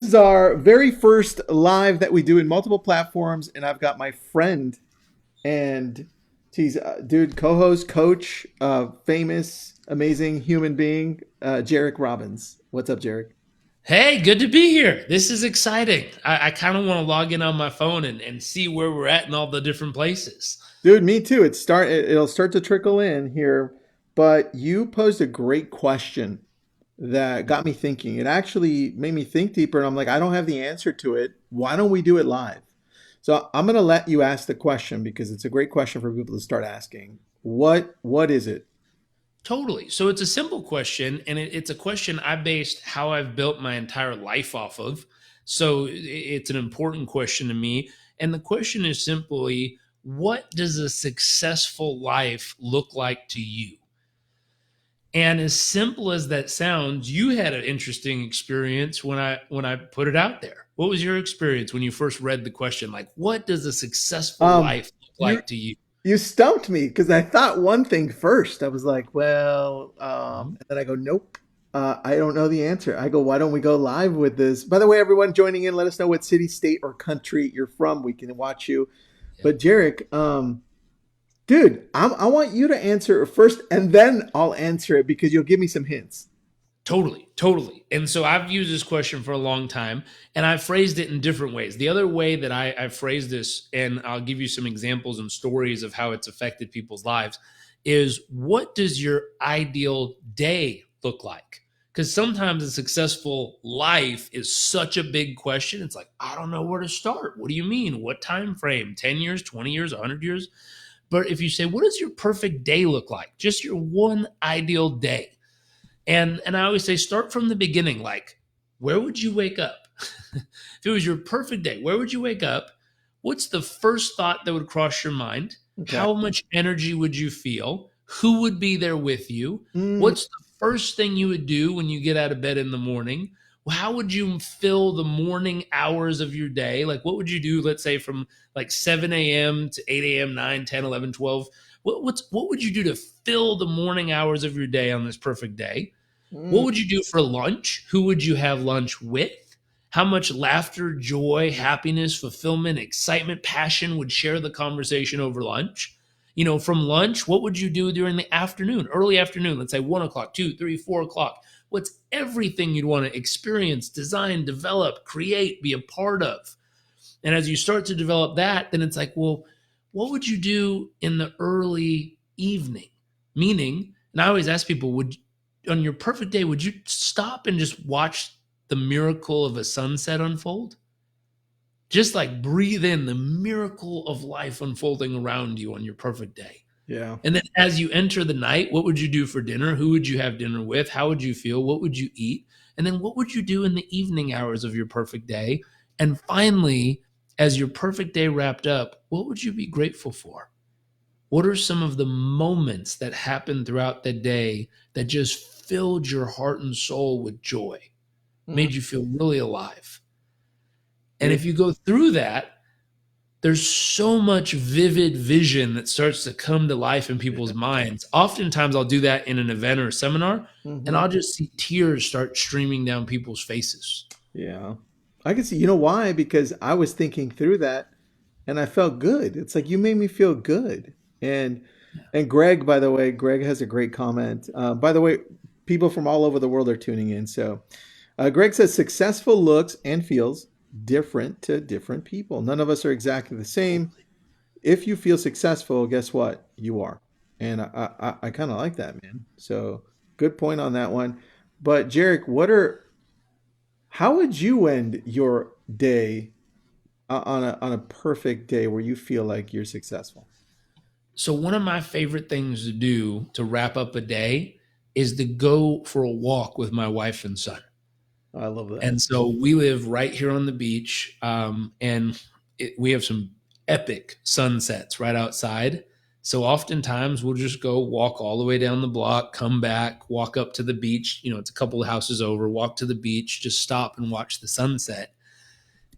is our very first live that we do in multiple platforms, and I've got my friend and he's dude, co-host, coach, famous, amazing human being, Jarek Robbins. What's up, Jarek? Hey, good to be here. This is exciting. I kind of want to log in on my phone and see where we're at in all the different places. Dude, me too. It'll start to trickle in here, but you posed a great question that got me thinking. It actually made me think deeper, and I'm like, I don't have the answer to it. Why don't we do it live? So I'm gonna let you ask the question because it's a great question for people to start asking. What is it? Totally. So it's a simple question, and it's a question I based how I've built my entire life off of. So it's an important question to me. And the question is simply, what does a successful life look like to you? And as simple as that sounds, you had an interesting experience when I put it out there. What was your experience when you first read the question? Like, what does a successful Um, life look you like to you? you stumped me because I thought one thing first. I was like, well, Mhm. and then I go, nope. I don't know the answer. I go, why don't we go live with this? By the way, everyone joining in, let us know what city, state, or country you're from. We can watch you. Yep. But Jarek, dude, I want you to answer it first, and then I'll answer it because you'll give me some hints. Totally, totally. And so I've used this question for a long time, and I've phrased it in different ways. The other way that I phrased this, and I'll give you some examples and stories of how it's affected people's lives, is what does your ideal day look like? Because sometimes a successful life is such a big question. It's like, I don't know where to start. What do you mean? What time frame? 10 years, 20 years, 100 years? But if you say, what does your perfect day look like? Just your one ideal day. And I always say start from the beginning. Like, where would you wake up? If it was your perfect day, where would you wake up? What's the first thought that would cross your mind? Okay. How much energy would you feel? Who would be there with you? Mm, What's the first thing you would do when you get out of bed in the morning? How would you fill the morning hours of your day? Like, what would you do, let's say, from like 7 a.m. to 8 a.m., 9, 10, 11, 12? What would you do to fill the morning hours of your day on this perfect day? What mm, would you do for lunch? Who would you have lunch with? How much laughter, joy, happiness, fulfillment, excitement, passion would share the conversation over lunch? From lunch, what would you do during the afternoon, early afternoon? Let's say 1 o'clock, 2, 3, 4 o'clock. What's everything you'd want to experience, design, develop, create, be a part of? And as you start to develop that, then it's like, well, what would you do in the early evening? Meaning, and I always ask people, would on your perfect day, would you stop and just watch the miracle of a sunset unfold? Just like breathe in the miracle of life unfolding around you on your perfect day. yeah. And then as you enter the night, what would you do for dinner? Who would you have dinner with? How would you feel? What would you eat? And then what would you do in the evening hours of your perfect day? And finally, as your perfect day wrapped up, what would you be grateful for? What are some of the moments that happened throughout the day that just filled your heart and soul with joy, Mm, made you feel really alive? And dude. if you go through that, there's so much vivid vision that starts to come to life in people's minds. Oftentimes, I'll do that in an event or a seminar, and Hmm. I'll just see tears start streaming down people's faces. Yeah. I can see. You know why? Because I was thinking through that, and I felt good. It's like you made me feel good. And and Greg, by the way, Greg has a great comment. By the way, people from all over the world are tuning in. So Greg says successful looks and feels different to different people. None of us are exactly the same. Totally. If you feel successful, guess what? You are. And I kind of like that, man. So good point on that one. But Jarek, how would you end your day on a perfect day where you feel like you're successful? So, one of my favorite things to do to wrap up a day is to go for a walk with my wife and son. I love that. And so we live right here on the beach, and we have some epic sunsets right outside. So oftentimes we'll just go walk all the way down the block, come back, walk up to the beach. It's a couple of houses over, walk to the beach, just stop and watch the sunset.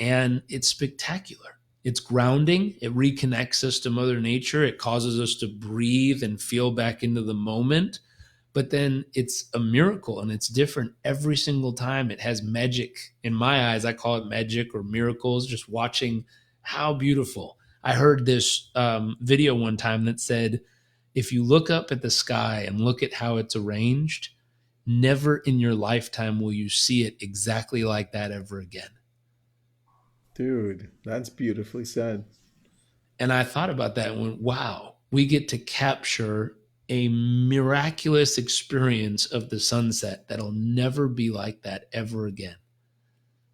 And it's spectacular. It's grounding. It reconnects us to Mother Nature. It causes us to breathe and feel back into the moment. but then it's a miracle and it's different every single time. It has magic in my eyes. I call it magic or miracles, just watching how beautiful. I heard this video one time that said, if you look up at the sky and look at how it's arranged, never in your lifetime will you see it exactly like that ever again. Dude, that's beautifully said. And I thought about that and went, wow, we get to capture a miraculous experience of the sunset that'll never be like that ever again.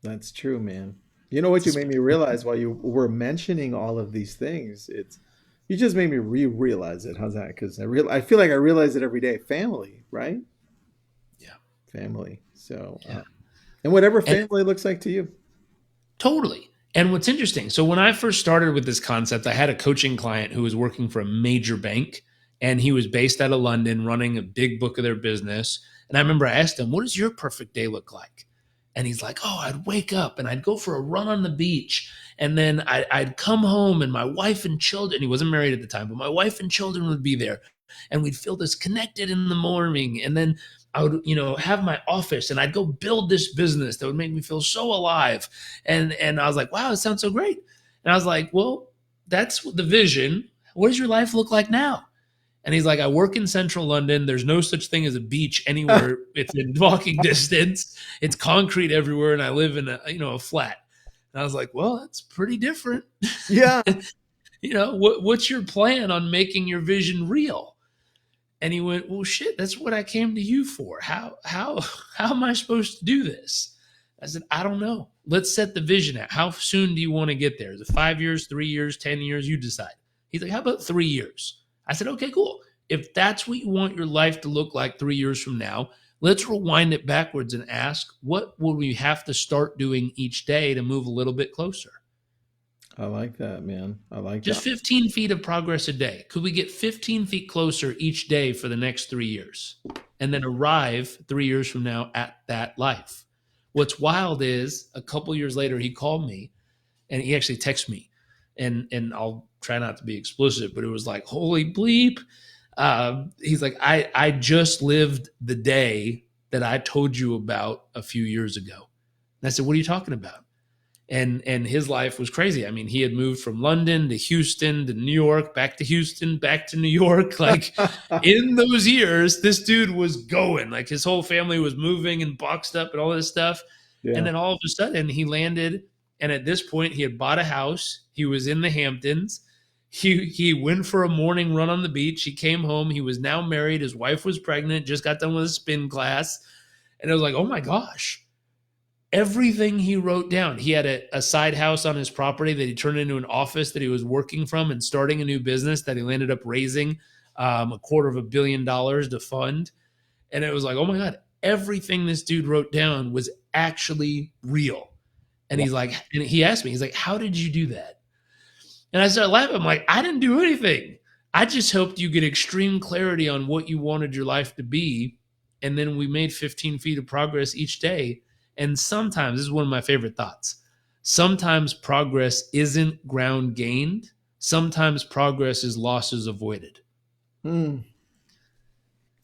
That's true, man. You know what you It's made me realize while you were mentioning all of these things? It's you just made me realize it. How's that? Because I feel like I realize it every day. Family, right? yeah, Family. So, yeah. and whatever And family looks like to you. totally. And what's interesting, so when I first started with this concept, I had a coaching client who was working for a major bank and he was based out of London running a big book of their business. And I remember I asked him, what does your perfect day look like? And he's like, oh, I'd wake up and I'd go for a run on the beach. And then I'd come home and my wife and children, he wasn't married at the time, but my wife and children would be there. And we'd feel this connected in the morning. And then I would, have my office and I'd go build this business that would make me feel so alive. And I was like, wow, it sounds so great. And I was like, well, that's the vision. What does your life look like now? And he's like, I work in central London. There's no such thing as a beach anywhere. It's in walking distance. It's concrete everywhere. And I live in a flat. And I was like, well, that's pretty different. Yeah. What's your plan on making your vision real? And he went, well, shit, that's what I came to you for. How am I supposed to do this? I said, I don't know. Let's set the vision out. How soon do you want to get there? Is it 5 years, 3 years, 10 years? You decide. He's like, how about 3 years? I said, okay, cool. If that's what you want your life to look like 3 years from now, let's rewind it backwards and ask, what will we have to start doing each day to move a little bit closer? I like that, man. I like Just that. 15 feet of progress a day. Could we get 15 feet closer each day for the next 3 years and then arrive 3 years from now at that life? What's wild is a couple years later, he called me and he actually texted me. And I'll try not to be explicit, but it was like, holy bleep. He's like, I just lived the day that I told you about a few years ago. And I said, what are you talking about? And his life was crazy. I mean, he had moved from London to Houston to New York, back to Houston, back to New York. Like in those years, this dude was going. Like his whole family was moving and boxed up and all this stuff. And Yeah. then all of a sudden, he landed. And at this point, he had bought a house. He was in the Hamptons. He went for a morning run on the beach. He came home. He was now married. His wife was pregnant. Just got done with a spin class. And I was like, oh my gosh, everything he wrote down. He had a side house on his property that he turned into an office that he was working from and starting a new business that he ended up raising $250 million to fund. And it was like, oh my God, everything this dude wrote down was actually real. And Wow. he's like, and he asked me, he's like, how did you do that? And I started laughing. I'm like, I didn't do anything. I just helped you get extreme clarity on what you wanted your life to be. And then we made 15 feet of progress each day. And sometimes, this is one of my favorite thoughts, sometimes progress isn't ground gained. Sometimes progress is losses avoided. Mm,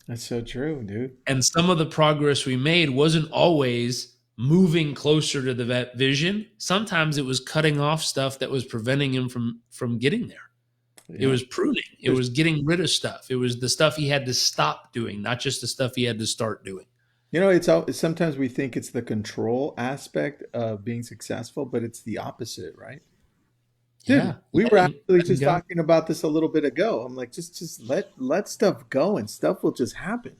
that's so true, dude. And some of the progress we made wasn't always moving closer to the vision. Sometimes it was cutting off stuff that was preventing him from getting there. It Yeah. was pruning. It There's, was getting rid of stuff. It was the stuff he had to stop doing, not just the stuff he had to start doing. sometimes we think it's the control aspect of being successful, but it's the opposite, right? Dude, Yeah, we were actually letting just go. talking about this a little bit ago. I'm like, just let stuff go and stuff will just happen.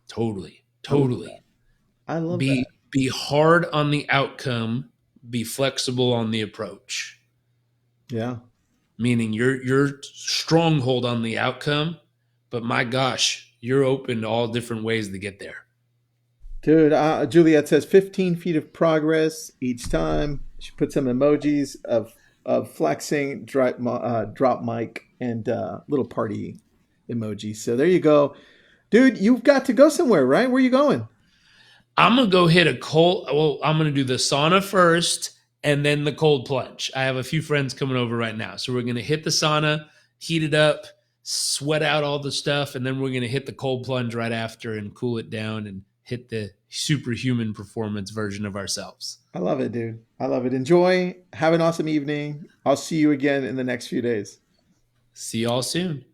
Totally, I love that. totally. I love that. Be hard on the outcome. Be flexible on the approach. Yeah. Meaning you're stronghold on the outcome, but my gosh, you're open to all different ways to get there. Dude, Juliet says 15 feet of progress each time. She put some emojis of flexing, drop mic, and little party emoji. So there you go. Dude, you've got to go somewhere, right? Where are you going? I'm gonna go hit a cold. Well, I'm gonna do the sauna first, and then the cold plunge. I have a few friends coming over right now, so we're gonna hit the sauna, heat it up, sweat out all the stuff, and then we're going to hit the cold plunge right after and cool it down and hit the superhuman performance version of ourselves. I love it, dude. I love it. Enjoy. Have an awesome evening. I'll see you again in the next few days. See y'all soon.